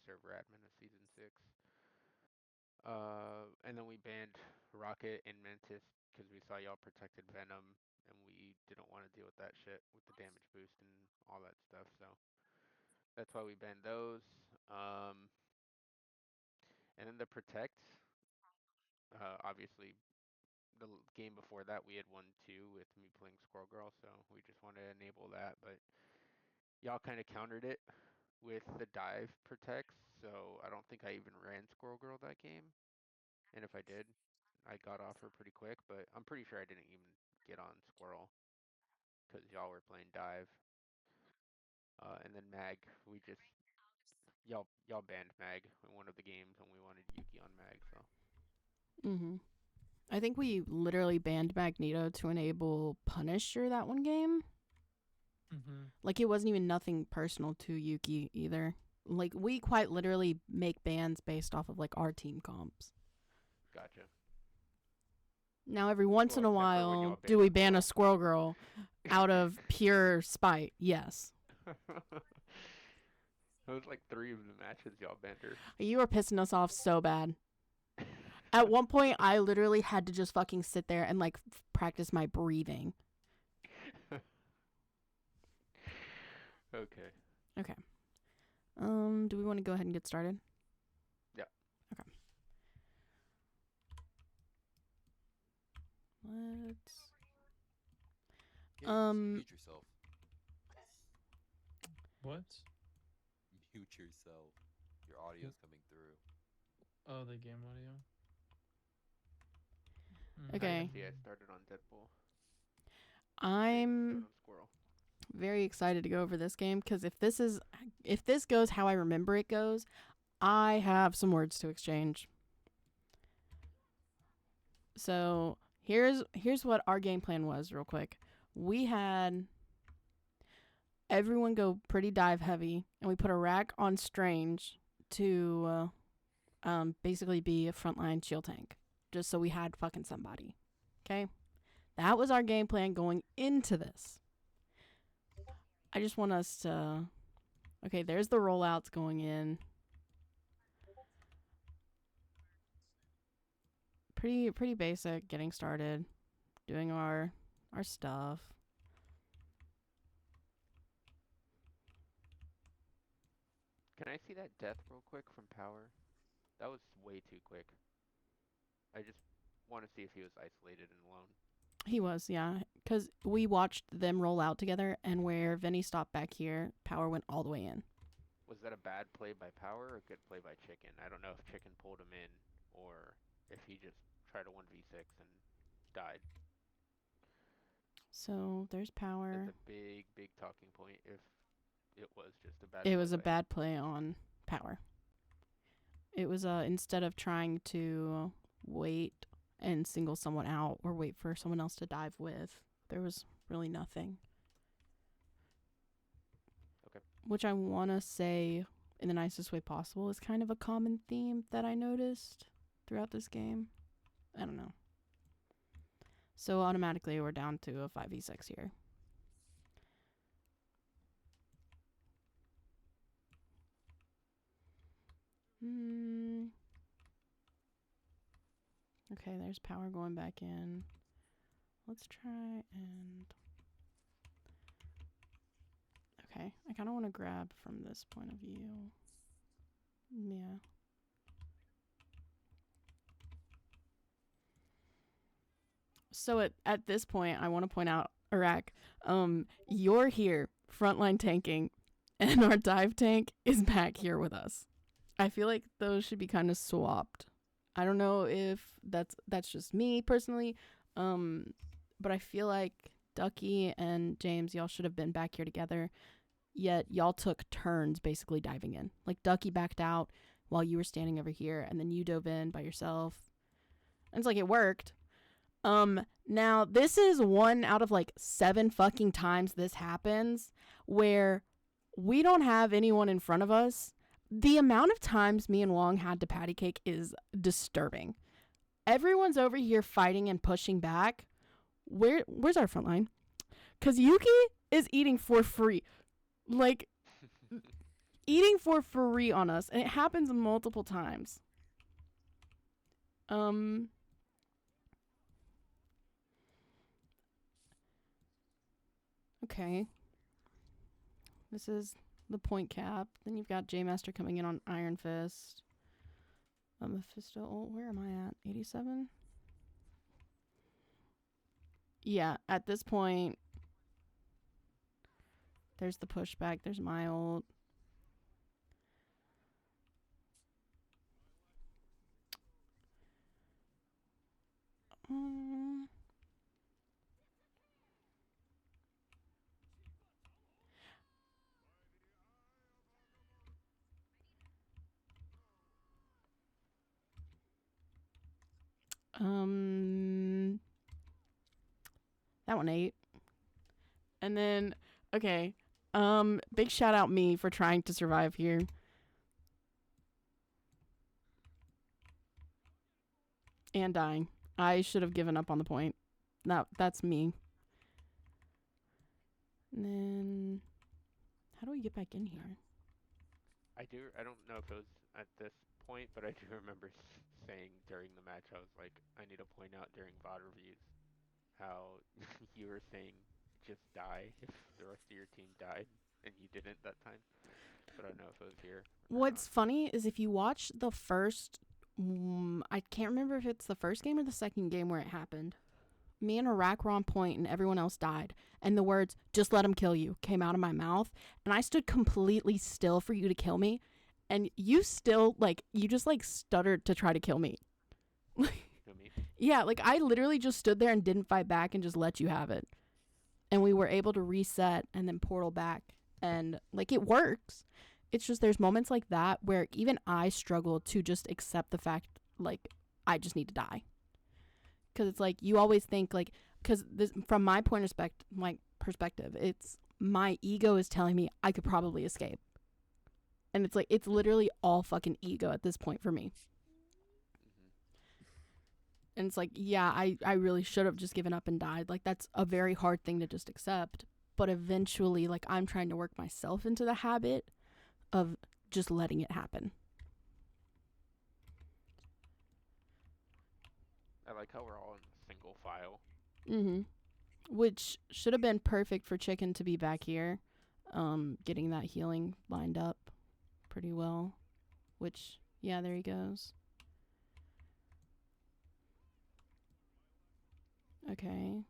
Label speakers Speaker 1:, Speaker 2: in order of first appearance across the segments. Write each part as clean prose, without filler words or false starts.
Speaker 1: server admin of season 6. And then we banned Rocket and Mantis because we saw y'all protected Venom, and we didn't want to deal with that shit with the damage boost and all that stuff. So that's why we banned those. And then the protect. Obviously, the game before that we had won 2 with me playing Squirrel Girl, so we just wanted to enable that. But y'all kind of countered it with the dive protects, so I don't think I even ran Squirrel Girl that game. And if I did, I got off her pretty quick, but I'm pretty sure I didn't even get on Squirrel because y'all were playing dive. And then Mag, we just y'all banned Mag in one of the games, and we wanted Yuki on Mag, so.
Speaker 2: I think we literally banned Magneto to enable Punisher that one game. Like, it wasn't even nothing personal to Yuki either. Like, we quite literally make bans based off of, like, our team comps.
Speaker 1: Gotcha.
Speaker 2: Now, every once in a while, do we ban a Squirrel Girl out of pure spite? Yes.
Speaker 1: It was like 3 of the matches y'all banned her.
Speaker 2: You were pissing us off so bad. At one point, I literally had to just fucking sit there and, like, practice my breathing.
Speaker 1: Okay.
Speaker 2: Okay. Do we want to go ahead and get started?
Speaker 1: Yeah.
Speaker 2: Okay. Let's.
Speaker 3: Mute yourself.
Speaker 4: What?
Speaker 3: Mute yourself. Your audio's coming through.
Speaker 4: Oh, the game audio.
Speaker 2: Okay.
Speaker 1: Yeah, I started on Deadpool.
Speaker 2: I'm
Speaker 1: Squirrel.
Speaker 2: very excited to go over this game because if this goes how I remember it goes, I have some words to exchange. So here's what our game plan was real quick. We had everyone go pretty dive heavy, and we put a rack on Strange to basically be a frontline shield tank, just so we had fucking somebody. Okay? That was our game plan going into this. I just want us to... Okay, there's the rollouts going in. Pretty basic, getting started, doing our stuff.
Speaker 1: Can I see that death real quick from Power? That was way too quick. I just want to see if he was isolated and alone.
Speaker 2: He was, yeah. Because we watched them roll out together, and where Vinny stopped back here, Power went all the way in.
Speaker 1: Was that a bad play by Power or a good play by Chicken? I don't know if Chicken pulled him in or if he just tried a 1v6 and died.
Speaker 2: So there's Power.
Speaker 1: That's a big talking point if it was just a bad play.
Speaker 2: It was a bad play on Power. It was instead of trying to wait and single someone out or wait for someone else to dive with, there was really nothing.
Speaker 1: Okay.
Speaker 2: Which I want to say in the nicest way possible is kind of a common theme that I noticed throughout this game. I don't know. So automatically we're down to a 5v6 here. Okay, there's Power going back in. Let's try and... Okay, I kind of want to grab from this point of view. Yeah. So at this point, I want to point out, Iraq, you're here, frontline tanking, and our dive tank is back here with us. I feel like those should be kind of swapped. I don't know if that's just me personally, but I feel like Ducky and James, y'all should have been back here together, yet y'all took turns basically diving in. Like, Ducky backed out while you were standing over here, and then you dove in by yourself. And it's like, it worked. Now, this is 1 out of, like, 7 fucking times this happens, where we don't have anyone in front of us. The amount of times me and Wong had to patty cake is disturbing. Everyone's over here fighting and pushing back. Where's our front line? Because Yuki is eating for free. Like, eating for free on us, and it happens multiple times. Okay. This is the point cap. Then you've got J Master coming in on Iron Fist. Mephisto. Oh, where am I at? 87? Yeah, at this point, there's the pushback. There's my ult. That one ate. And then, okay. Big shout out me for trying to survive here. And dying. I should have given up on the point. That's me. And then, how do we get back in here?
Speaker 1: I don't know if it was at this point, but I do remember saying during the match, I was like, I need to point out during VOD reviews how you were saying just die if the rest of your team died, and you didn't that time. But I don't know if it was here.
Speaker 2: What's funny is if you watch the first, I can't remember if it's the first game or the second game where it happened. Me and Iraq were on point and everyone else died. And the words, just let him kill you, came out of my mouth. And I stood completely still for you to kill me. And you still, you just, stuttered to try to kill me. Yeah, I literally just stood there and didn't fight back and just let you have it. And we were able to reset and then portal back. And, it works. It's just there's moments like that where even I struggle to just accept the fact, I just need to die. Because it's you always think, because from my perspective, it's my ego is telling me I could probably escape. And it's it's literally all fucking ego at this point for me. And it's yeah, I really should have just given up and died. That's a very hard thing to just accept. But eventually, I'm trying to work myself into the habit of just letting it happen.
Speaker 1: I like how we're all in single file.
Speaker 2: Which should have been perfect for Chicken to be back here. Getting that healing lined up pretty well. Which, yeah, there he goes. Okay.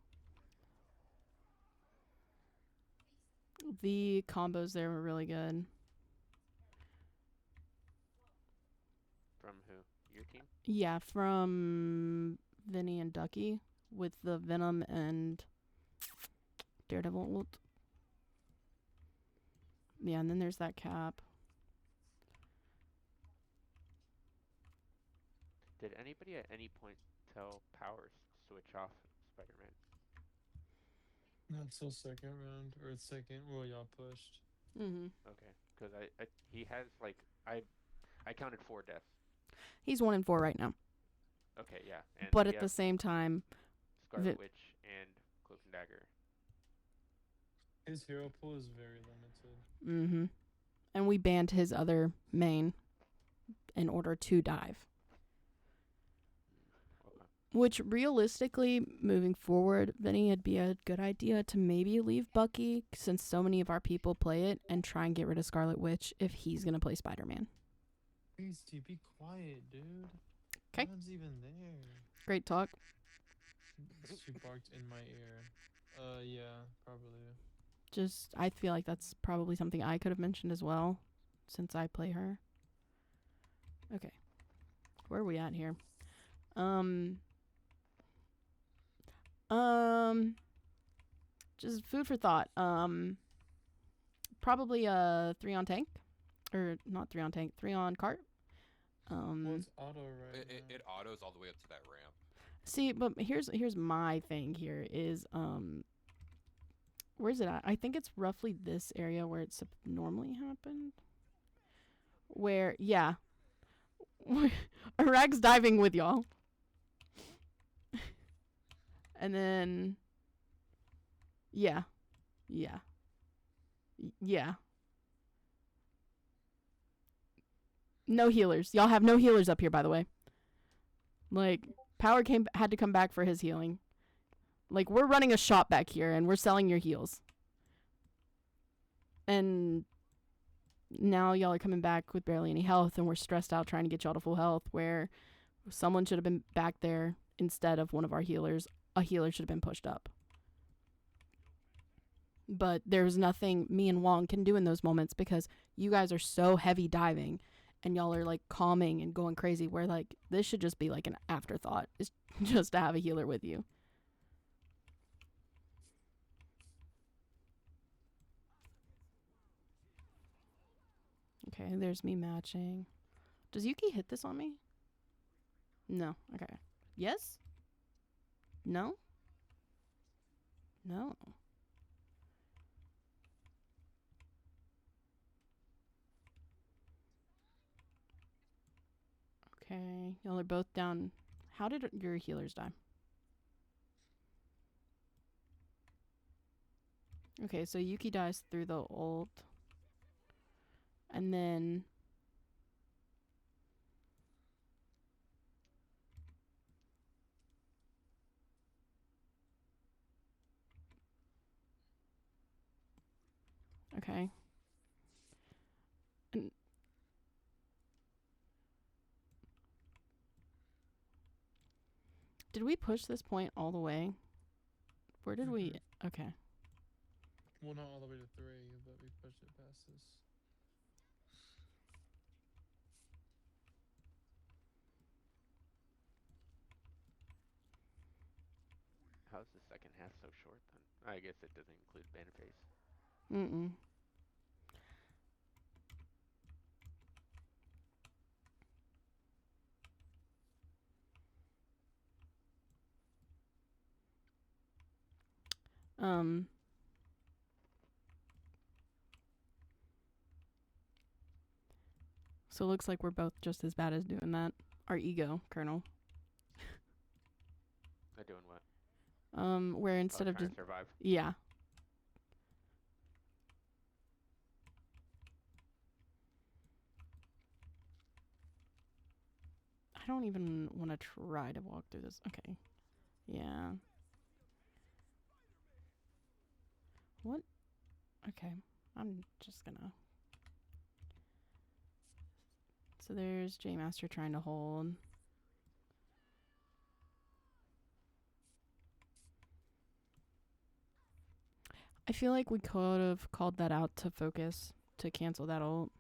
Speaker 2: The combos there were really good.
Speaker 1: From who? Your team?
Speaker 2: Yeah, from Vinny and Ducky with the Venom and Daredevil ult. Yeah, and then there's that cap.
Speaker 1: Did anybody at any point tell Powers switch off Spider-Man?
Speaker 4: Not till second round or second. Well, y'all pushed.
Speaker 1: Okay, because he has I counted 4 deaths.
Speaker 2: He's 1 in 4 right now.
Speaker 1: Okay, yeah. And
Speaker 2: but at the same time,
Speaker 1: Scarlet Witch and Cloak and Dagger.
Speaker 4: His hero pool is very limited.
Speaker 2: And we banned his other main in order to dive.
Speaker 1: Okay.
Speaker 2: Which realistically, moving forward, Vinny, it'd be a good idea to maybe leave Bucky, since so many of our people play it, and try and get rid of Scarlet Witch if he's going to play Spider-Man.
Speaker 4: Beastie, be quiet, dude.
Speaker 2: 'Kay.
Speaker 4: No one's even there.
Speaker 2: Great talk.
Speaker 4: She barked in my ear. Yeah, probably.
Speaker 2: Just, I feel like that's probably something I could have mentioned as well, since I play her. Okay. Where are we at here? Just food for thought. Probably 3 on tank. Or not 3 on tank, 3 on cart.
Speaker 4: Well, it's auto right now.
Speaker 3: It autos all the way up to that ramp.
Speaker 2: See, but here's my thing here is where's it at? I think it's roughly this area where it's normally happened. Where, yeah. Iraq's diving with y'all. And then, yeah. No healers. Y'all have no healers up here, by the way. Like, Power had to come back for his healing. Like, we're running a shop back here, and we're selling your heals. And now y'all are coming back with barely any health, and we're stressed out trying to get y'all to full health, where someone should have been back there instead of one of our healers. A healer should have been pushed up. But there's nothing me and Wong can do in those moments because you guys are so heavy diving and y'all are like calming and going crazy, where like this should just be like an afterthought, is just to have a healer with you. Okay, there's me matching. Does Yuki hit this on me? No. Okay. Yes? No? No. Okay, y'all are both down. How did your healers die? Okay, so Yuki dies through the ult. And then... Okay. And did we push this point all the way? Where did we... Okay.
Speaker 4: Well, not all the way to 3, but we pushed it past this.
Speaker 1: How's the second half so short then? I guess it doesn't include banner phase.
Speaker 2: Mm-mm. So it looks like we're both just as bad as doing that. Our ego, Colonel.
Speaker 1: Doing what?
Speaker 2: Where instead of
Speaker 1: trying
Speaker 2: just...
Speaker 1: to survive.
Speaker 2: Yeah. I don't even want to try to walk through this. Okay. Yeah. What? Okay. I'm just gonna... So there's J Master trying to hold. I feel like we could have called that out to focus, to cancel that ult.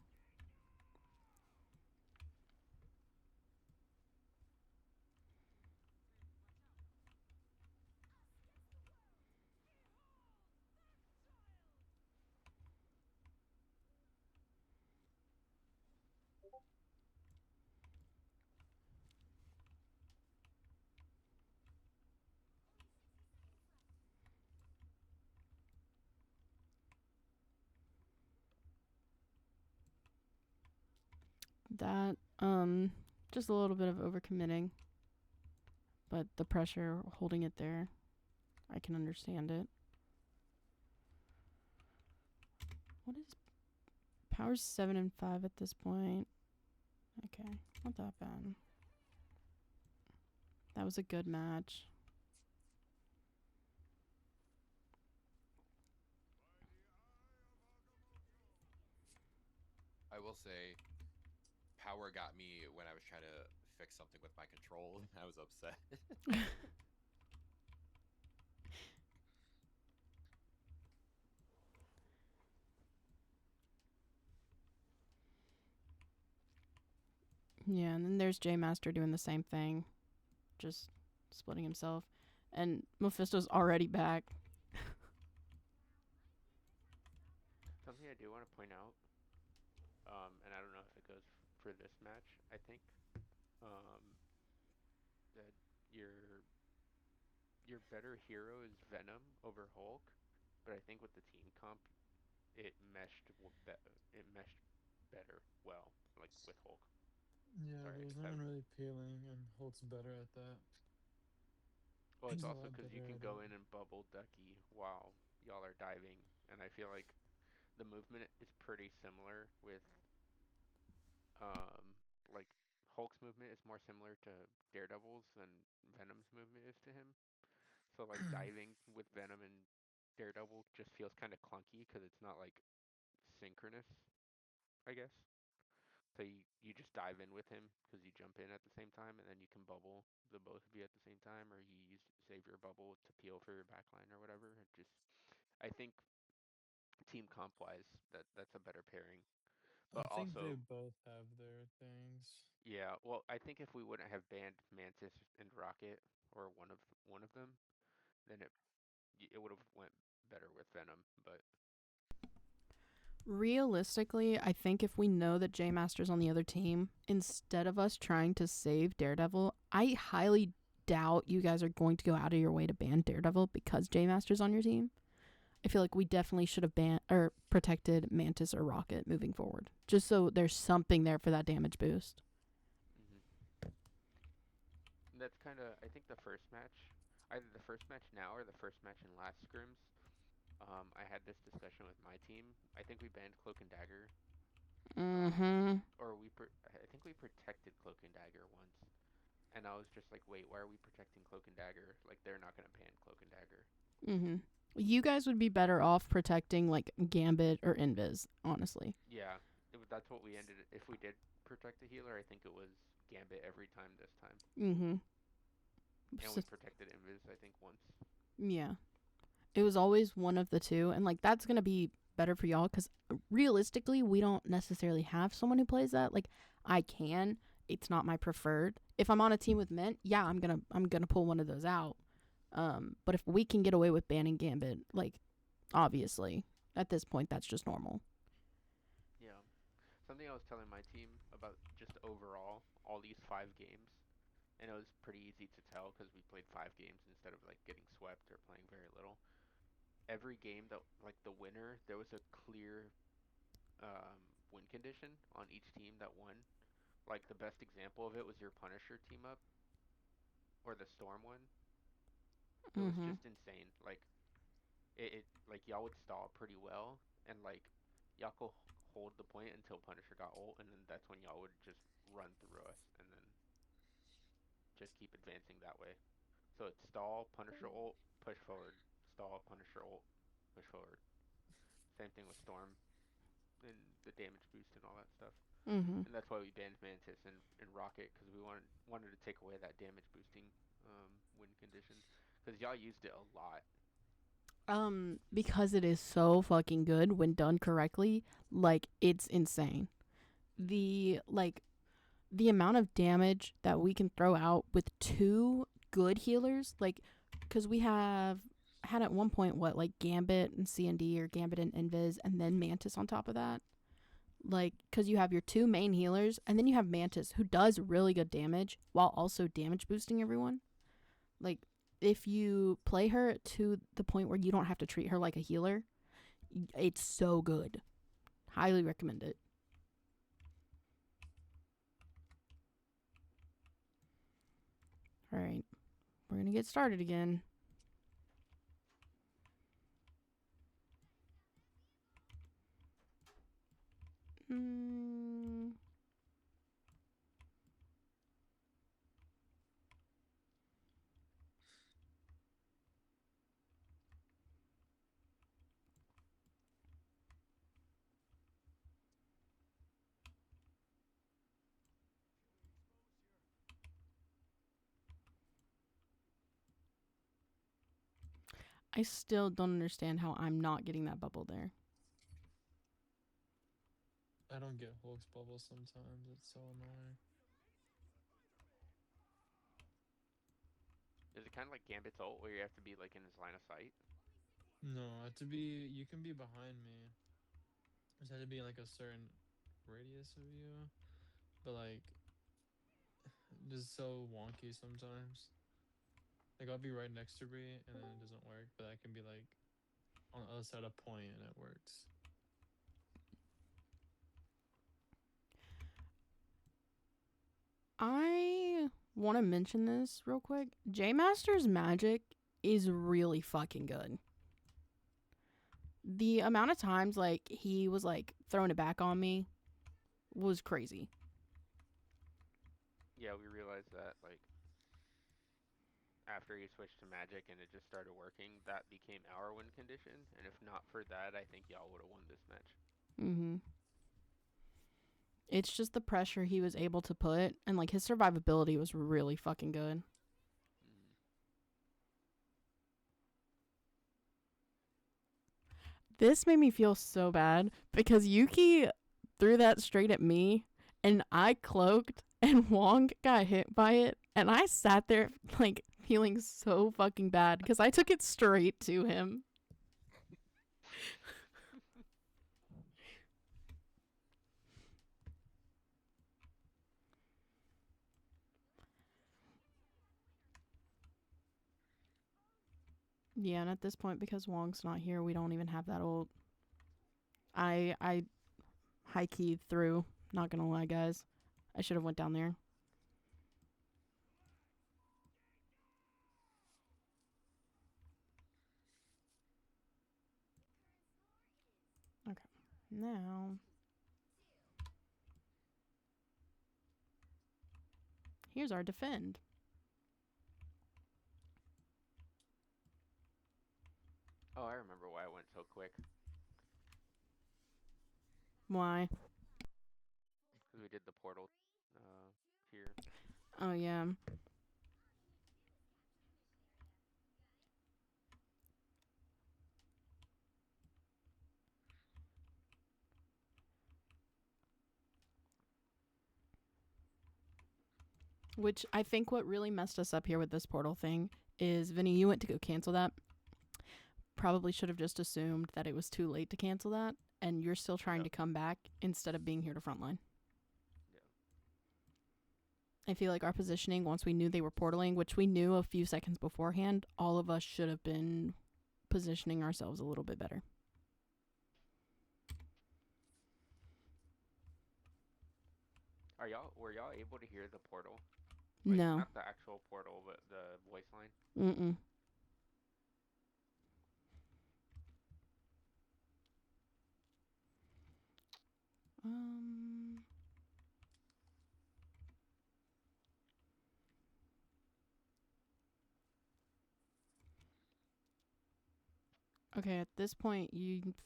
Speaker 2: That, just a little bit of overcommitting. But the pressure holding it there, I can understand it. What is... Power's 7 and 5 at this point. Okay, not that bad. That was a good match.
Speaker 3: I will say, Power got me when I was trying to fix something with my control. I was upset.
Speaker 2: Yeah, and then there's J Master doing the same thing. Just splitting himself. And Mephisto's already back.
Speaker 1: Something I do want to point out, and I don't know if it goes for this match, I think, that your better hero is Venom over Hulk, but I think with the team comp, it meshed better, well, like with Hulk.
Speaker 4: Yeah,
Speaker 1: Sorry,
Speaker 4: there was
Speaker 1: I
Speaker 4: no
Speaker 1: guess
Speaker 4: one really peeling, and Holt's better at that.
Speaker 1: well,
Speaker 4: He's
Speaker 1: it's
Speaker 4: a
Speaker 1: also
Speaker 4: lot
Speaker 1: because you
Speaker 4: better
Speaker 1: can
Speaker 4: at
Speaker 1: go
Speaker 4: it.
Speaker 1: in and bubble ducky while y'all are diving, and I feel like the movement is pretty similar with Hulk's movement is more similar to Daredevil's than Venom's movement is to him. So like diving with Venom and Daredevil just feels kind of clunky because it's not like synchronous, I guess. So you just dive in with him because you jump in at the same time, and then you can bubble the both of you at the same time, or you save your bubble to peel for your backline or whatever. It just I think team comp wise that's a better pairing.
Speaker 4: I
Speaker 1: But
Speaker 4: think they
Speaker 1: also,
Speaker 4: both have their things.
Speaker 1: yeah, well, I think if we wouldn't have banned Mantis and Rocket or one of them, then it would have went better with Venom. But
Speaker 2: Realistically, I think if we know that J Master's on the other team, instead of us trying to save Daredevil, I highly doubt you guys are going to go out of your way to ban Daredevil because J Master's on your team. I feel like we definitely should have banned or protected Mantis or Rocket moving forward, just so there's something there for that damage boost.
Speaker 1: that's kind of I think the first match, either the first match now or the first match in last scrims. I had this discussion with my team. I think we banned Cloak and Dagger.
Speaker 2: Mm-hmm.
Speaker 1: Or I think we protected Cloak and Dagger once. And I was just like, wait, why are we protecting Cloak and Dagger? Like, they're not going to ban Cloak and Dagger.
Speaker 2: Mm-hmm. You guys would be better off protecting like Gambit or Invis, honestly.
Speaker 1: Yeah, that's what we ended. If we did protect the healer, I think it was Gambit every time this time.
Speaker 2: Mm-hmm.
Speaker 1: And
Speaker 2: So,
Speaker 1: we protected Invis, I think, once.
Speaker 2: yeah. It was always one of the two, and like that's gonna be better for y'all because realistically, we don't necessarily have someone who plays that. Like, I can. It's not my preferred. If I'm on a team with Mint, yeah, I'm gonna pull one of those out. But if we can get away with banning Gambit, like obviously at this point that's just normal.
Speaker 1: Yeah. Something I was telling my team about just overall, all these 5 games, and it was pretty easy to tell because we played 5 games instead of like getting swept or playing very little. Every game that like the winner, there was a clear win condition on each team that won. Like the best example of it was your Punisher team up or the Storm one. It was
Speaker 2: Mm-hmm.
Speaker 1: just insane. Like it like y'all would stall pretty well, and like y'all could hold the point until Punisher got ult, and then that's when y'all would just run through us, and then just keep advancing that way. So it's stall, Punisher ult, push forward, stall, Punisher ult, push forward. Same thing with Storm and the damage boost and all that stuff.
Speaker 2: Mm-hmm.
Speaker 1: And that's why we banned Mantis and Rocket because we wanted to take away that damage boosting win condition because y'all used it a lot.
Speaker 2: Because it is so fucking good when done correctly, like it's insane. The amount of damage that we can throw out with 2 good healers, like, because we have had at one point what, like Gambit and CND or Gambit and Invis, and then Mantis on top of that. Like, because you have your 2 main healers, and then you have Mantis who does really good damage while also damage boosting everyone. Like, if you play her to the point where you don't have to treat her like a healer, it's so good. Highly recommend it. All right, we're gonna get started again. Mm. I still don't understand how I'm not getting that bubble there.
Speaker 4: I don't get Hulk's bubble sometimes. It's so annoying.
Speaker 1: Is it kind of like Gambit's ult where you have to be like in his line of sight?
Speaker 4: No, to be you can be behind me. Just had to be in like a certain radius of you. But like just so wonky sometimes. Like I'll be right next to Bree and then it doesn't work, but I can be like on the other side of point and it works.
Speaker 2: I want to mention this real quick. J Master's magic is really fucking good. The amount of times like he was like throwing it back on me was crazy.
Speaker 1: Yeah, we realized that like after he switched to magic and it just started working, that became our win condition. And if not for that, I think y'all would have won this match.
Speaker 2: Mm-hmm. It's just the pressure he was able to put, and like his survivability was really fucking good.
Speaker 1: Mm.
Speaker 2: This made me feel so bad because Yuki threw that straight at me, and I cloaked, and Wong got hit by it, and I sat there like feeling so fucking bad because I took it straight to him. Yeah, and at this point, because Wong's not here, we don't even have that ult. I high key through. Not gonna lie, guys. I should have went down there. Okay. Now, here's our defend.
Speaker 1: Oh, I remember why it went so quick.
Speaker 2: Why?
Speaker 1: Because we did the portal here.
Speaker 2: Oh, yeah. Which I think what really messed us up here with this portal thing is, Vinny, you went to go cancel that. Probably should have just assumed that it was too late to cancel that, and you're still trying
Speaker 1: Yep.
Speaker 2: to come back instead of being here to frontline.
Speaker 1: Yeah.
Speaker 2: I feel like our positioning, once we knew they were portaling, which we knew a few seconds beforehand, all of us should have been positioning ourselves a little bit better.
Speaker 1: Were y'all able to hear the portal? Like,
Speaker 2: No.
Speaker 1: not the actual portal, but the voice line?
Speaker 2: Mm-mm. Um... Okay, at this point,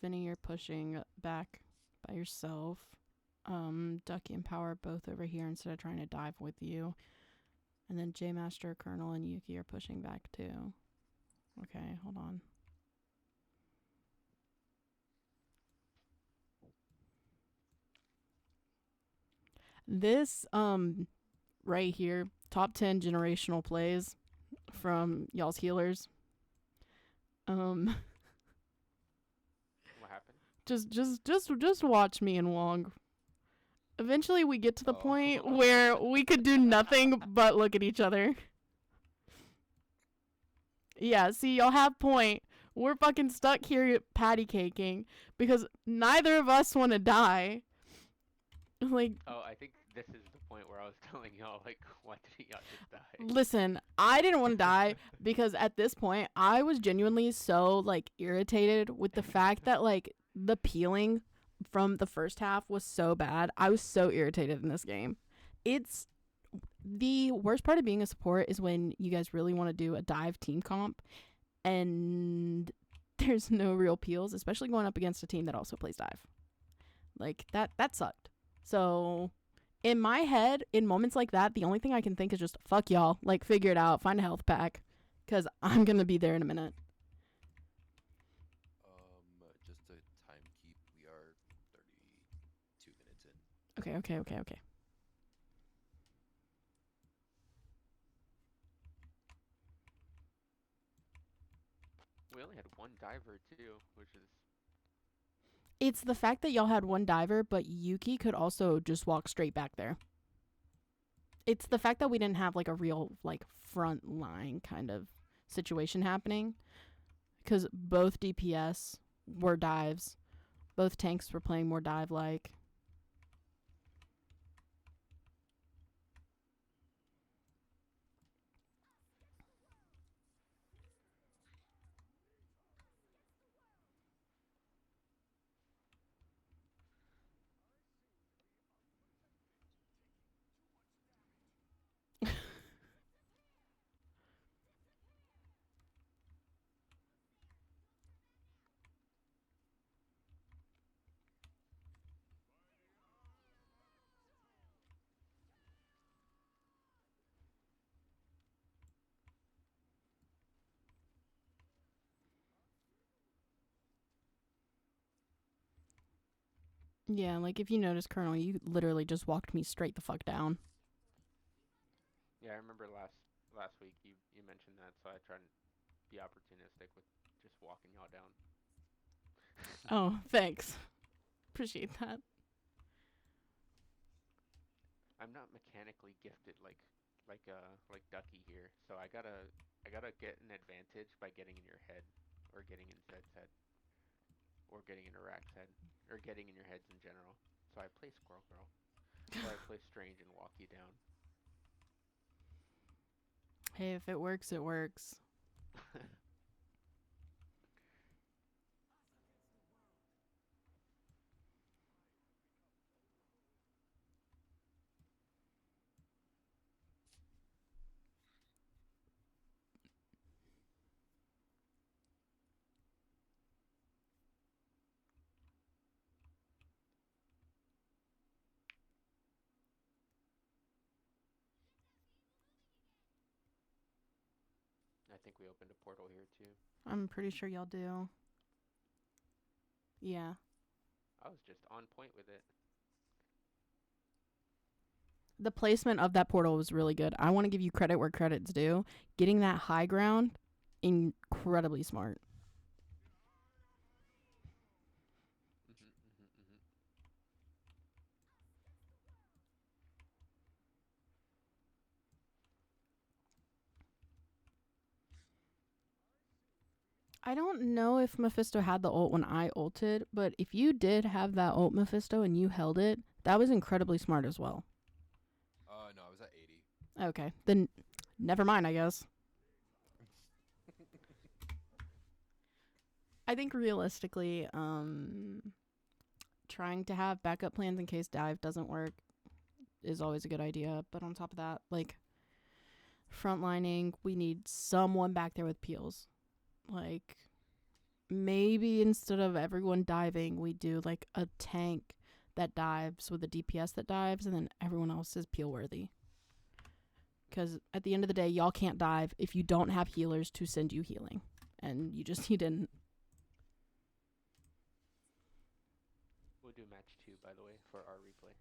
Speaker 2: Vinny, you're pushing back by yourself. Ducky and Power both over here instead of trying to dive with you. And then J Master, Colonel, and Yuki are pushing back too. Okay, hold on. This, right here, top 10 generational plays from y'all's healers.
Speaker 1: What happened?
Speaker 2: Just watch me and Wong. Eventually we get to the
Speaker 3: Oh.
Speaker 2: point where we could do nothing but look at each other. Yeah, see, y'all have point. We're fucking stuck here patty caking because neither of us want to die. Like,
Speaker 1: Oh, I think this is the point where I was telling y'all, like, why didn't y'all just die?
Speaker 2: listen, I didn't want to die because at this point I was genuinely so like irritated with the fact that like the peeling from the first half was so bad. I was so irritated in this game. It's the worst part of being a support is when you guys really want to do a dive team comp and there's no real peels, especially going up against a team that also plays dive. Like that sucked. So in my head, in moments like that, the only thing I can think is just fuck y'all. Like figure it out, find a health pack, because I'm gonna be there in a minute.
Speaker 3: Just a time keep. We are 32 minutes in.
Speaker 2: Okay.
Speaker 1: We only had one diver, too, which is...
Speaker 2: It's the fact that y'all had one diver, but Yuki could also just walk straight back there. It's the fact that we didn't have like a real like front line kind of situation happening, because both DPS were dives, both tanks were playing more dive like. Yeah, like if you notice, Colonel, you literally just walked me straight the fuck down.
Speaker 1: Yeah, I remember last week you mentioned that, so I tried to be opportunistic with just walking y'all down.
Speaker 2: Oh, thanks. Appreciate that.
Speaker 1: I'm not mechanically gifted like Ducky here, so I gotta get an advantage by getting in your head, or getting in Zed's head, or getting in Iraq's head, or getting in your heads in general. So I play Squirrel Girl, or I play Strange and walk you down.
Speaker 2: Hey, if it works, it works.
Speaker 1: I think we opened a portal here too.
Speaker 2: I'm pretty sure y'all do. Yeah.
Speaker 1: I was just on point with it.
Speaker 2: The placement of that portal was really good. I want to give you credit where credit's due. Getting that high ground, incredibly smart.
Speaker 1: Mhm, mhm, mhm.
Speaker 2: I don't know if Mephisto had the ult when I ulted, but if you did have that ult, Mephisto, and you held it, that was incredibly smart as well.
Speaker 3: No, I was at 80.
Speaker 2: Okay, then never mind, I guess. I think realistically, trying to have backup plans in case dive doesn't work is always a good idea. But on top of that, like frontlining, we need someone back there with peels. Like maybe instead of everyone diving, we do like a tank that dives with a DPS that dives, and then everyone else is peel worthy. Because at the end of the day, y'all can't dive if you don't have healers to send you healing, and you didn't.
Speaker 1: We'll do match 2, by the way, for our replay.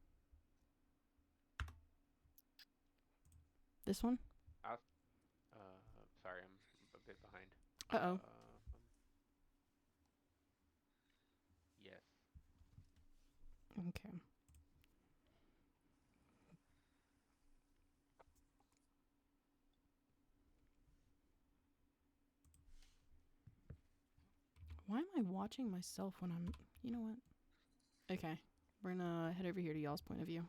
Speaker 2: This one?
Speaker 1: Sorry, I'm a bit behind.
Speaker 2: Uh-oh.
Speaker 1: Yes.
Speaker 2: Okay. Why am I watching myself when I'm... You know what? Okay. We're gonna head over here to y'all's point of view.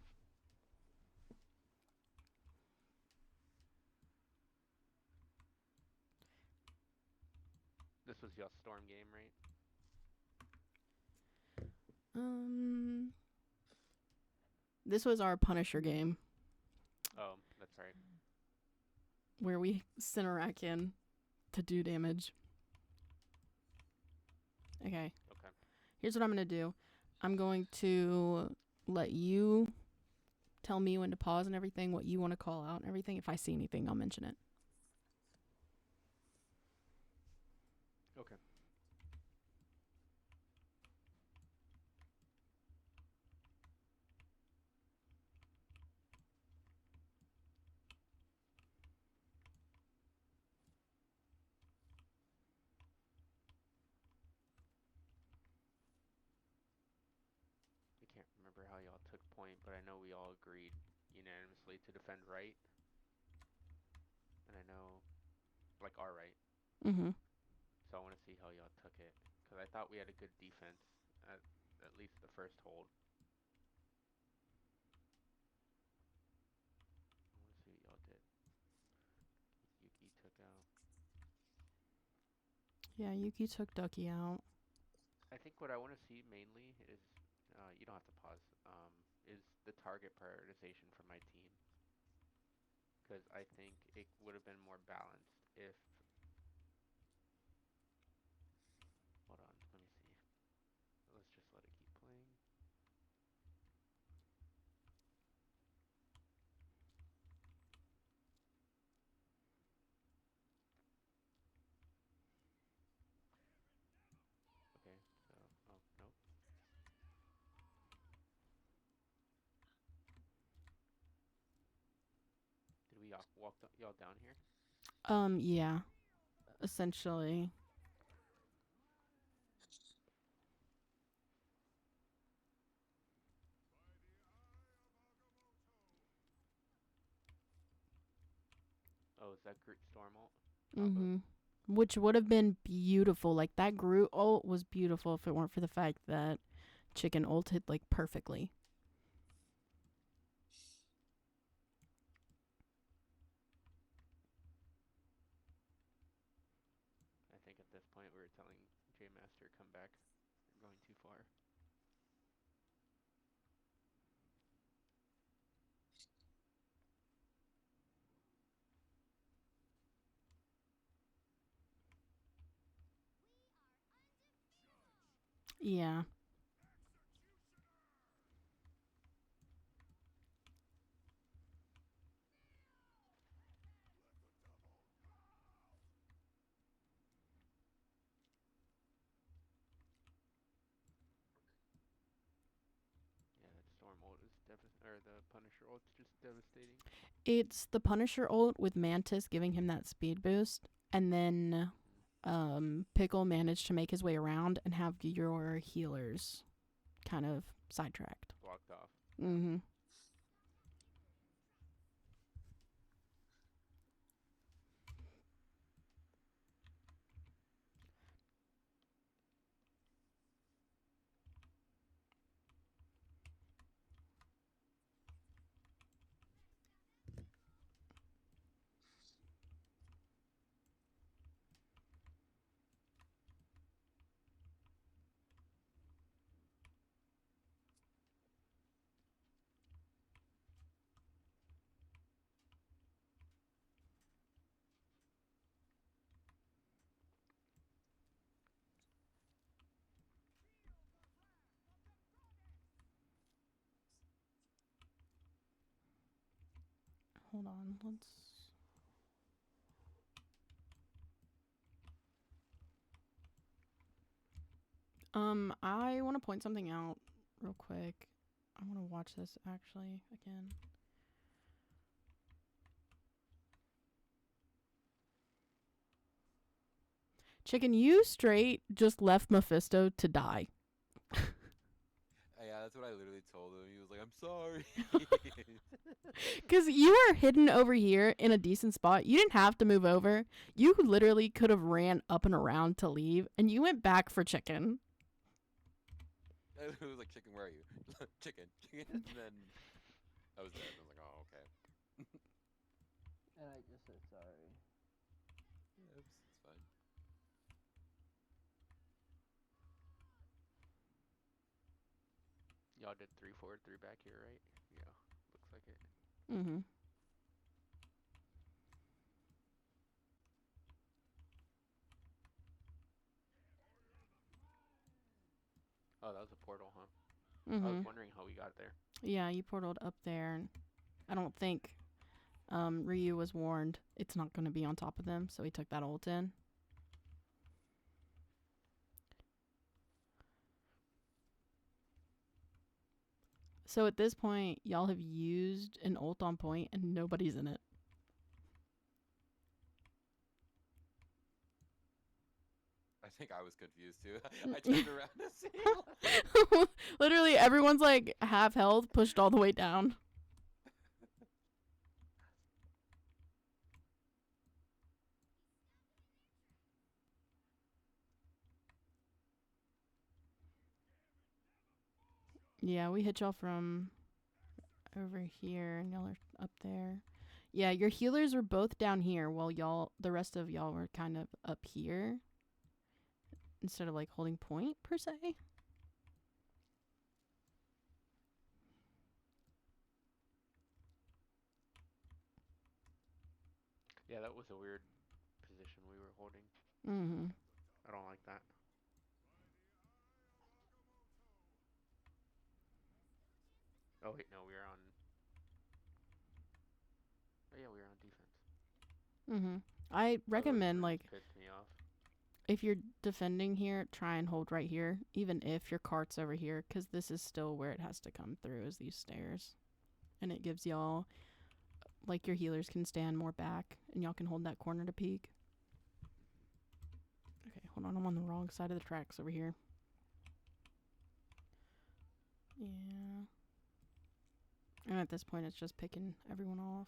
Speaker 1: This was y'all's storm game, right?
Speaker 2: This was our Punisher game
Speaker 1: Oh, that's right.
Speaker 2: where we sent Iraq in to do damage. Okay.
Speaker 1: Okay.
Speaker 2: Here's what I'm gonna do. I'm going to let you tell me when to pause and everything, what you want to call out and everything. If I see anything, I'll mention it.
Speaker 1: Okay. I can't remember how y'all took point, but I know we all agreed unanimously to defend right. And I know, like, our right.
Speaker 2: Mm-hmm.
Speaker 1: So I want to see how y'all took it. Because I thought we had a good defense at least the first hold. I want to see what y'all did. Yuki took out.
Speaker 2: Yeah, Yuki took Ducky out.
Speaker 1: I think what I want to see mainly is, you don't have to pause, is the target prioritization for my team. Because I think it would have been more balanced if... Hold on, let me see. Let's just let it keep playing. Okay, so, oh, nope. y'all down here?
Speaker 2: Yeah. Essentially.
Speaker 1: Oh, is that Groot Storm ult?
Speaker 2: Mm-hmm. Which would have been beautiful. Like, that Groot ult was beautiful if it weren't for the fact that Chicken ulted, like, perfectly.
Speaker 1: I think at this point we were telling J Master come back. You're going too far.
Speaker 2: Yeah.
Speaker 1: Yeah, that Storm ult is or the Punisher ult's just devastating.
Speaker 2: It's the Punisher ult with Mantis giving him that speed boost, and then Pickle managed to make his way around and have your healers kind of sidetracked.
Speaker 1: Blocked off.
Speaker 2: Mm-hmm. Hold on, let's... I want to point something out real quick. I want to watch this actually again. Chicken, you straight just left Mephisto to die.
Speaker 3: Yeah, that's what I literally told him. He was like, "I'm sorry."
Speaker 2: Because you were hidden over here in a decent spot. You didn't have to move over. You literally could have ran up and around to leave, and you went back for Chicken.
Speaker 3: It was like, "Chicken, where are you?" Chicken, chicken. And then I was dead. I was like, "Oh, okay."
Speaker 1: And I just said sorry.
Speaker 3: Yeah, it's fine.
Speaker 1: Y'all did 3 forward, 3 back here, right? Yeah, looks like it.
Speaker 2: Mm-hmm.
Speaker 1: Oh, that was a portal, huh? I was
Speaker 2: Mm-hmm.
Speaker 1: wondering how we got there.
Speaker 2: Yeah, you portaled up there, and I don't think Ryu was warned it's not going to be on top of them, so he took that ult in. So at this point, y'all have used an ult on point, and nobody's in it.
Speaker 3: I think I was confused too. I turned around to see.
Speaker 2: Literally, everyone's like half health, pushed all the way down. Yeah, we hit y'all from over here, and y'all are up there. Yeah, your healers were both down here, while the rest of y'all were kind of up here, instead of like holding point per se.
Speaker 1: Yeah, that was a weird position we were holding.
Speaker 2: Mm-hmm.
Speaker 1: I don't like that. Oh wait, no, we were on. Oh yeah, we were on defense.
Speaker 2: Mm-hmm. I recommend, like,
Speaker 1: pissed me off.
Speaker 2: if you're defending here, try and hold right here, even if your cart's over here, because this is still where it has to come through, is these stairs. And it gives y'all like your healers can stand more back and y'all can hold that corner to peek. Okay, hold on. I'm on the wrong side of the tracks over here. Yeah. And at this point, it's just picking everyone off.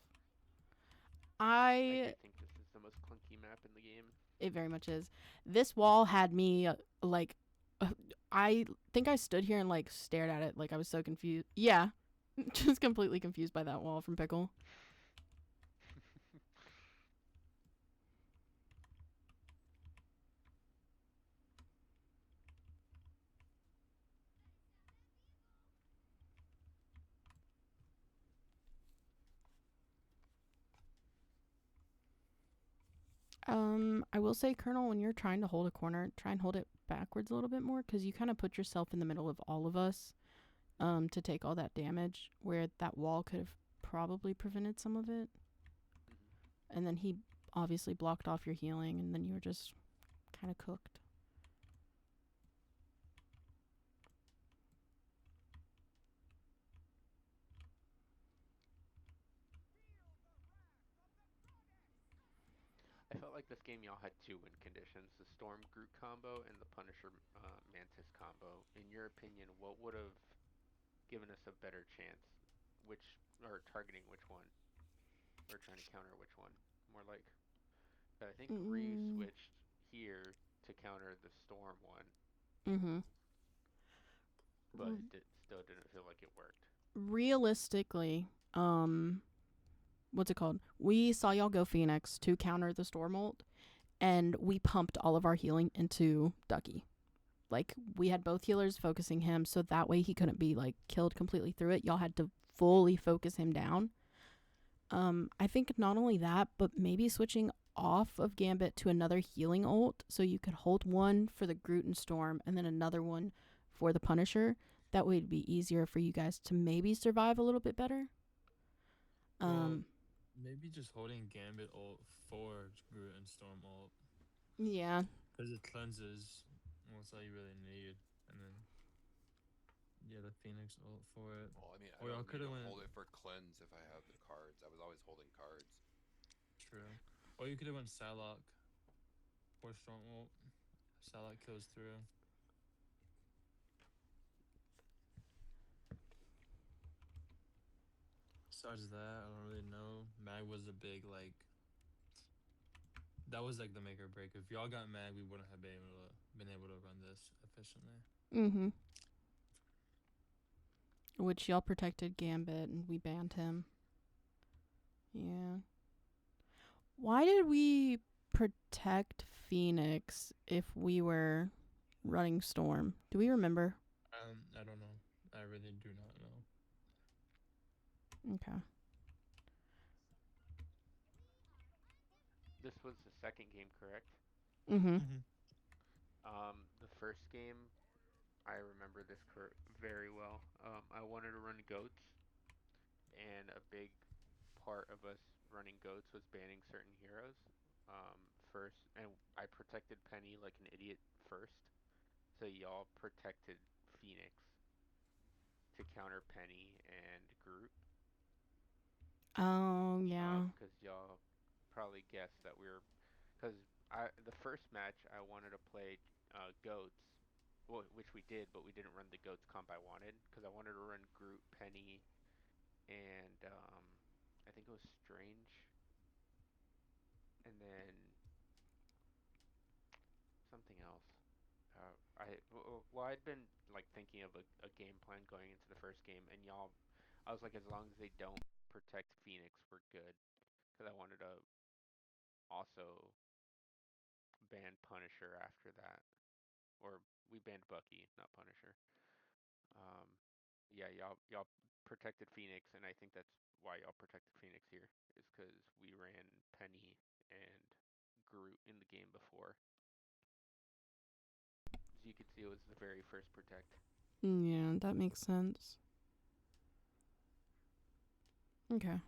Speaker 1: I do think this is the most clunky map in the game.
Speaker 2: It very much is. This wall had me, I think I stood here and, like, stared at it. Like, I was so confused. Yeah. Just completely confused by that wall from Pickle. I will say, Colonel, when you're trying to hold a corner, try and hold it backwards a little bit more, because you kind of put yourself in the middle of all of us to take all that damage, where that wall could have probably prevented some of it.
Speaker 1: Mm-hmm.
Speaker 2: And then he obviously blocked off your healing, and then you were just kind of cooked.
Speaker 1: I felt like this game y'all had two win conditions, the Storm Groot combo and the Punisher Mantis combo. In your opinion, what would have given us a better chance? Or targeting which one? Or trying to counter which one? More like, I think Ree switched here to counter the Storm one.
Speaker 2: Mm-hmm.
Speaker 1: But it still didn't feel like it worked.
Speaker 2: Realistically, what's it called? We saw y'all go Phoenix to counter the Storm ult, and we pumped all of our healing into Ducky. Like, we had both healers focusing him, so that way he couldn't be, like, killed completely through it. Y'all had to fully focus him down. I think not only that, but maybe switching off of Gambit to another healing ult, so you could hold one for the Groot and Storm, and then another one for the Punisher. That way it'd be easier for you guys to maybe survive a little bit better.
Speaker 4: Maybe just holding Gambit ult for Groot and Storm ult.
Speaker 2: Yeah.
Speaker 4: Because it cleanses. That's all you really need. And then, yeah, the Phoenix ult for it.
Speaker 3: Well, I mean, I
Speaker 4: Or y'all
Speaker 3: don't need
Speaker 4: coulda
Speaker 3: to
Speaker 4: went-
Speaker 3: hold it for cleanse if I have the cards. I was always holding cards.
Speaker 4: True. Or you could have went Psylocke for Storm ult. Psylocke kills through. Besides that, I don't really know. Mag was a big, like... That was, like, the make or break. If y'all got Mag, we wouldn't have been able to run this efficiently.
Speaker 2: Mm-hmm. Which y'all protected Gambit, and we banned him. Yeah. Why did we protect Phoenix if we were running Storm? Do we remember?
Speaker 4: I don't know. I really do not know.
Speaker 2: Okay.
Speaker 1: This was the second game, correct?
Speaker 2: Mm-hmm.
Speaker 1: The first game, I remember this very well. I wanted to run goats, and a big part of us running goats was banning certain heroes. First, and I protected Penny like an idiot first, so y'all protected Phoenix to counter Penny and Groot.
Speaker 2: Oh, yeah.
Speaker 1: Because y'all probably guessed that we were, because the first match I wanted to play goats, well, which we did, but we didn't run the goats comp I wanted, because I wanted to run Groot, Penny, and I think it was Strange, and then something else. I'd been like thinking of a game plan going into the first game, and y'all, I was like, as long as they don't protect Phoenix, we're good, because I wanted to also ban Punisher after that, or we banned Bucky, not Punisher. Yeah, y'all protected Phoenix, and I think that's why y'all protected Phoenix here, is because we ran Penny and Groot in the game before. As you can see, it was the very first protect.
Speaker 2: Yeah, that makes sense. Okay.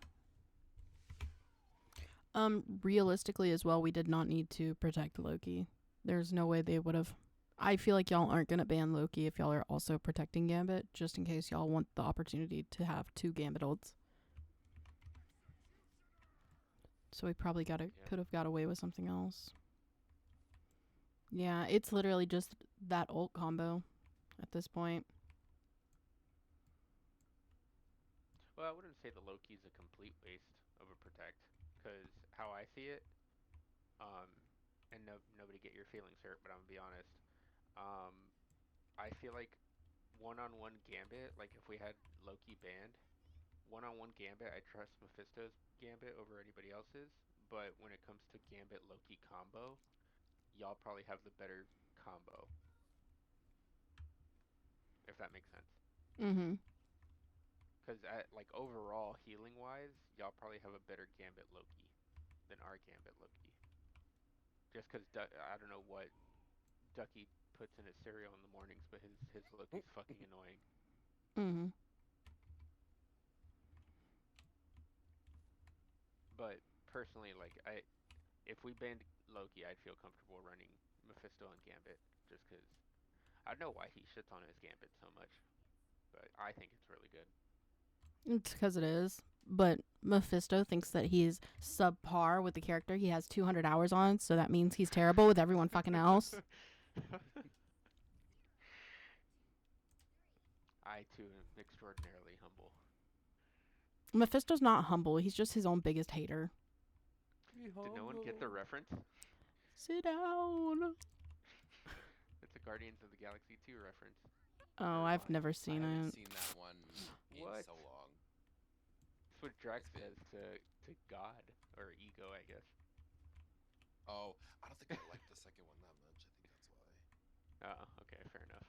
Speaker 2: Realistically as well, we did not need to protect Loki. There's no way they would have. I feel like y'all aren't going to ban Loki if y'all are also protecting Gambit, just in case y'all want the opportunity to have two Gambit ults. So we probably
Speaker 1: Yeah.
Speaker 2: could have got away with something else. Yeah, it's literally just that ult combo at this point.
Speaker 1: Well, I wouldn't say the Loki's a complete waste of a protect, because how I see it, and nobody get your feelings hurt, but I'm gonna be honest. Um, I feel like one-on-one Gambit, like if we had Loki banned, one-on-one Gambit, I trust Mephisto's Gambit over anybody else's, but when it comes to Gambit Loki combo, y'all probably have the better combo, if that makes sense.
Speaker 2: Mm-hmm.
Speaker 1: Because like overall healing wise, y'all probably have a better Gambit Loki than our Gambit Loki. Just because I don't know what Ducky puts in his cereal in the mornings, but his Loki's fucking annoying.
Speaker 2: Mm-hmm.
Speaker 1: But personally, like if we banned Loki, I'd feel comfortable running Mephisto and Gambit, just because I don't know why he shits on his Gambit so much, but I think it's really good.
Speaker 2: It's because it is. But Mephisto thinks that he's subpar with the character he has 200 hours on, so that means he's terrible with everyone fucking else.
Speaker 1: I too am extraordinarily humble.
Speaker 2: Mephisto's not humble. He's just his own biggest hater.
Speaker 1: Did no one get the reference?
Speaker 2: Sit down.
Speaker 1: It's a Guardians of the Galaxy 2 reference.
Speaker 2: Oh, I've never seen
Speaker 3: I haven't
Speaker 2: it.
Speaker 3: seen that one in
Speaker 1: What?
Speaker 3: so long.
Speaker 1: That's what Drax
Speaker 3: It's been-
Speaker 1: says to God, or Ego, I guess.
Speaker 3: Oh, I don't think I liked the second one that much. I think that's why.
Speaker 1: Oh, okay, fair enough.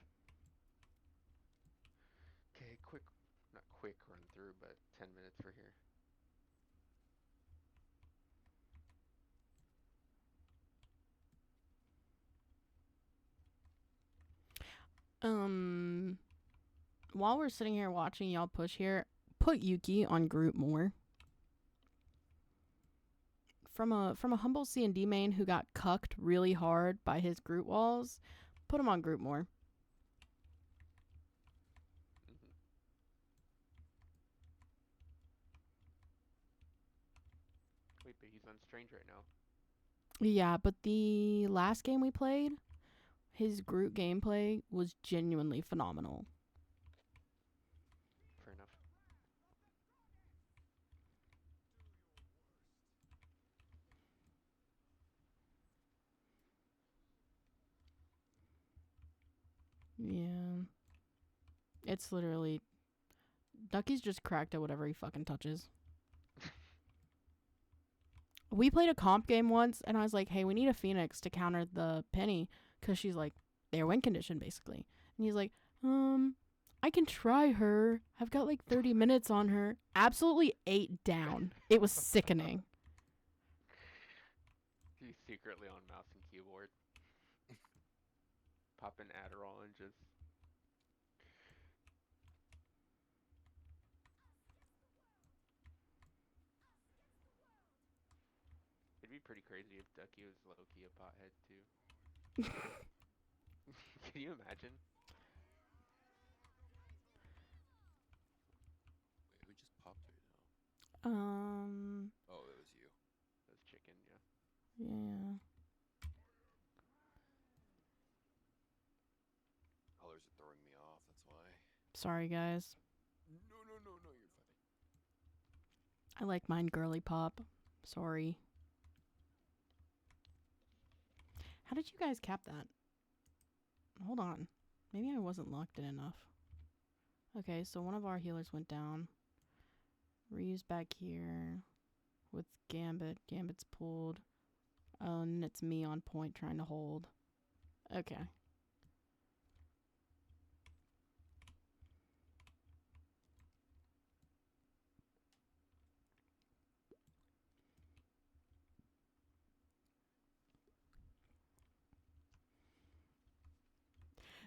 Speaker 1: Okay, not quick run through, but 10 minutes for here.
Speaker 2: While we're sitting here watching y'all push here, put Yuki on group more. From a humble C&D main who got cucked really hard by his group walls, put him on group more.
Speaker 1: Mm-hmm. Wait, but he's on Strange right now.
Speaker 2: Yeah, but the last game we played, his group gameplay was genuinely phenomenal.
Speaker 1: Fair enough.
Speaker 2: Yeah. It's literally... Ducky's just cracked at whatever he fucking touches. We played a comp game once, and I was like, hey, we need a Phoenix to counter the Penny, because she's like, their win condition, basically. And he's like, I can try her. I've got like 30 minutes on her. Absolutely 8 down. It was sickening.
Speaker 1: He's secretly on mouse and keyboard. Popping Adderall and just... It'd be pretty crazy if Ducky was low-key a pothead, too. Can you imagine?
Speaker 3: Wait, who just popped right now? Oh, it was you.
Speaker 1: That's chicken, yeah.
Speaker 2: Yeah.
Speaker 3: Colors are throwing me off. That's why.
Speaker 2: Sorry, guys.
Speaker 3: No, you're fine.
Speaker 2: I like mine girly pop. Sorry. How did you guys cap that? Hold on. Maybe I wasn't locked in enough. Okay, so one of our healers went down. Ryu's back here with Gambit. Gambit's pulled. Oh, and it's me on point trying to hold. Okay.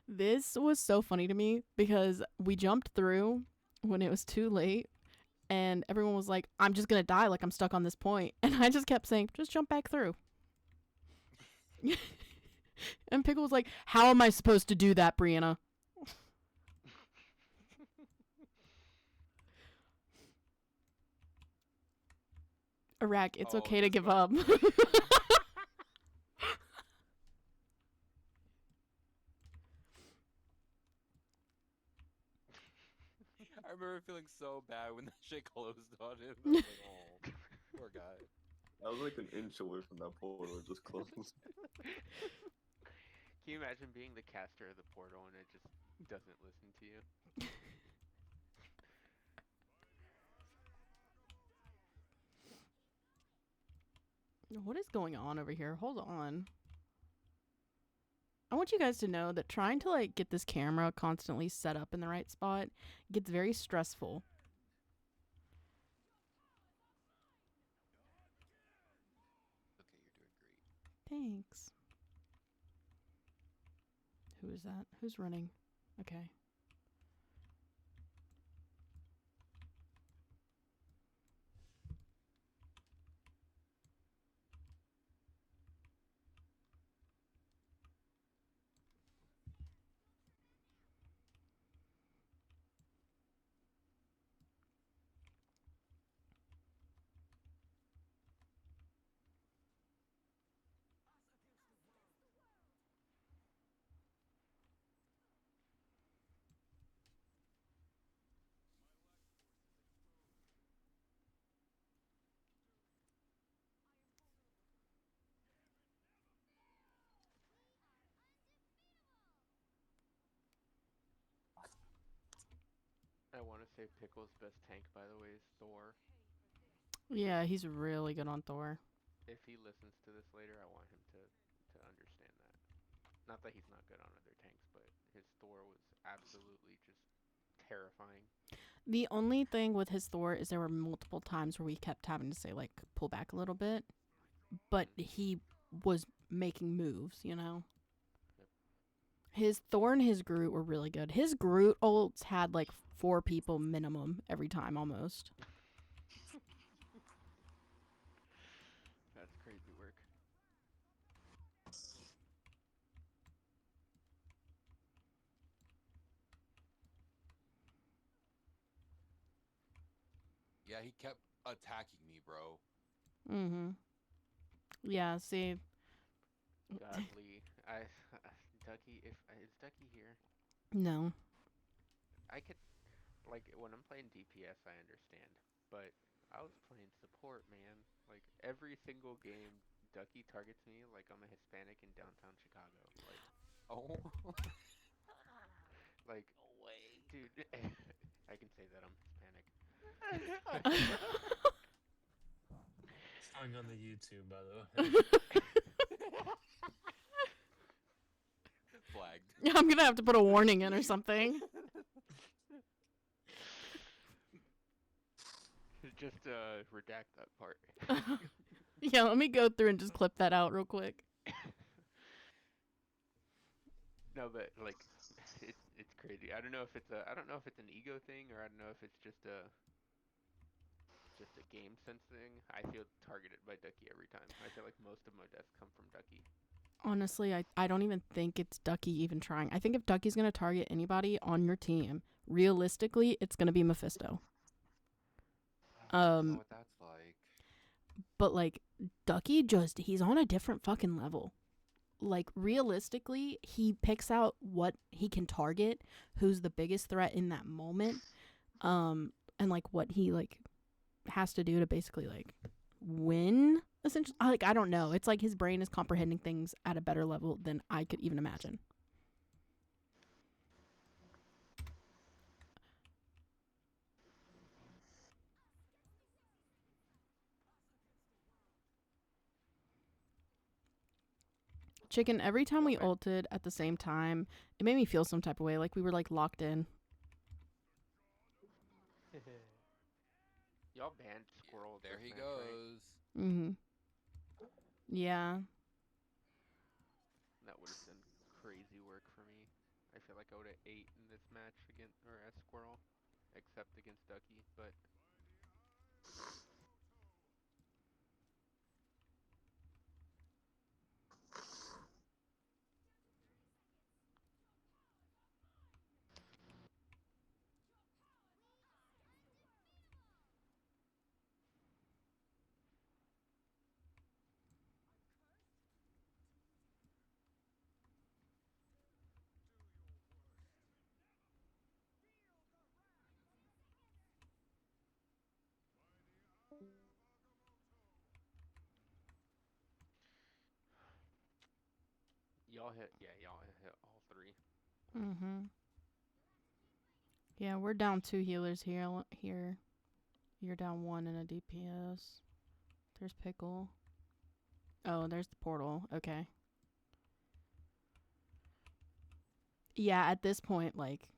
Speaker 2: This was so funny to me because we jumped through when it was too late and everyone was like, I'm just gonna die, like I'm stuck on this point. And I just kept saying, just jump back through. And Pickle was like, how am I supposed to do that, Brianna? Iraq, it's
Speaker 3: Oh,
Speaker 2: okay to
Speaker 3: this
Speaker 2: give
Speaker 3: guy.
Speaker 2: up.
Speaker 3: I remember feeling so bad when that shit closed on him. I was like, oh, poor guy.
Speaker 5: I was like an inch away from that portal. It just closed.
Speaker 1: Can you imagine being the caster of the portal and it just doesn't listen to you?
Speaker 2: What is going on over here? Hold on. I want you guys to know that trying to like get this camera constantly set up in the right spot gets very stressful.
Speaker 3: Okay, you're doing great.
Speaker 2: Thanks. Who is that? Who's running? Okay.
Speaker 1: I want to say Pickle's best tank, by the way, is Thor.
Speaker 2: Yeah, he's really good on Thor.
Speaker 1: If he listens to this later, I want him to understand that. Not that he's not good on other tanks, but his Thor was absolutely just terrifying.
Speaker 2: The only thing with his Thor is there were multiple times where we kept having to say like pull back a little bit, but he was making moves, you know.
Speaker 1: Yep.
Speaker 2: His Thor and his Groot were really good. His Groot ults had like 4 people minimum every time almost.
Speaker 1: That's crazy work.
Speaker 3: Yeah, he kept attacking me, bro.
Speaker 2: Mm-hmm. Yeah, see.
Speaker 1: Godly. Ducky, if is Ducky here?
Speaker 2: No.
Speaker 1: I could, like, when I'm playing DPS, I understand, but I was playing support, man. Like, every single game, Ducky targets me like I'm a Hispanic in downtown Chicago.
Speaker 3: Oh.
Speaker 1: Like,
Speaker 3: No way.
Speaker 1: dude, I can say that I'm Hispanic.
Speaker 4: It's going on the YouTube, by the way.
Speaker 3: Flagged.
Speaker 2: I'm gonna have to put a warning in or something.
Speaker 1: Just redact that part.
Speaker 2: Yeah, let me go through and just clip that out real quick.
Speaker 1: No, but like, it's crazy. I don't know if it's an ego thing or I don't know if it's just a game sense thing. I feel targeted by Ducky every time. I feel like most of my deaths come from Ducky.
Speaker 2: Honestly, I don't even think it's Ducky even trying. I think if Ducky's going to target anybody on your team, realistically, it's going to be Mephisto.
Speaker 3: I don't know what that's like.
Speaker 2: But, like, Ducky he's on a different fucking level. Like, realistically, he picks out what he can target, who's the biggest threat in that moment, and, like, what he, like, has to do to basically, like, win, essentially. Like, I don't know. It's like his brain is comprehending things at a better level than I could even imagine. Chicken, every time we ulted at the same time, it made me feel some type of way. Like we were like locked in.
Speaker 1: Y'all banned Squirrel.
Speaker 3: There
Speaker 1: this
Speaker 3: he
Speaker 1: match,
Speaker 3: goes.
Speaker 1: Right?
Speaker 2: Mm-hmm. Yeah.
Speaker 1: That would have done crazy work for me. I feel like I would have ate in this match against or as Squirrel, except against Ducky. But Y'all hit all three.
Speaker 2: Mm-hmm. Yeah, we're down 2 healers here. You're down 1 in a DPS. There's Pickle. Oh, there's the portal. Okay. Yeah, at this point, like,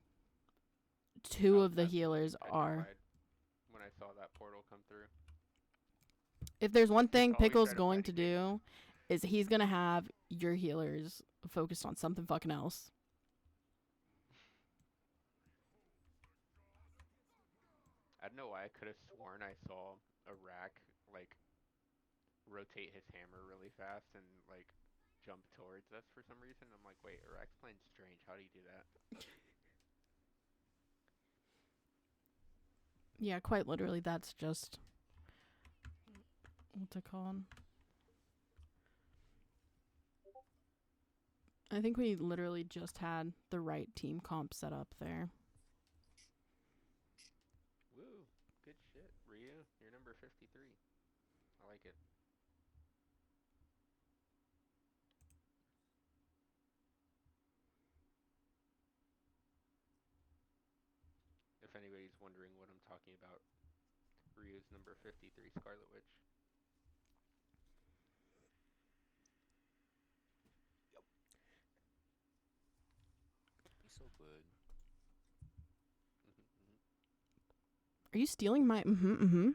Speaker 2: 2 of the
Speaker 1: That's
Speaker 2: healers are.
Speaker 1: petrified when I saw that portal come through.
Speaker 2: If there's one thing
Speaker 1: Always
Speaker 2: Pickle's
Speaker 1: try to
Speaker 2: going to
Speaker 1: panic me.
Speaker 2: do, is he's gonna have your healers focused on something fucking else.
Speaker 1: I don't know why I could have sworn I saw a rack like rotate his hammer really fast and like jump towards us for some reason. I'm like, wait, Iraq's playing strange. How do you do that?
Speaker 2: Yeah, quite literally, that's just what's it called? I think we literally just had the right team comp set up there.
Speaker 1: Woo, good shit, Ryu. You're number 53. I like it. If anybody's wondering what I'm talking about, Ryu's number 53, Scarlet Witch.
Speaker 3: Yep. He's so good.
Speaker 2: Are you stealing my mm-hmm?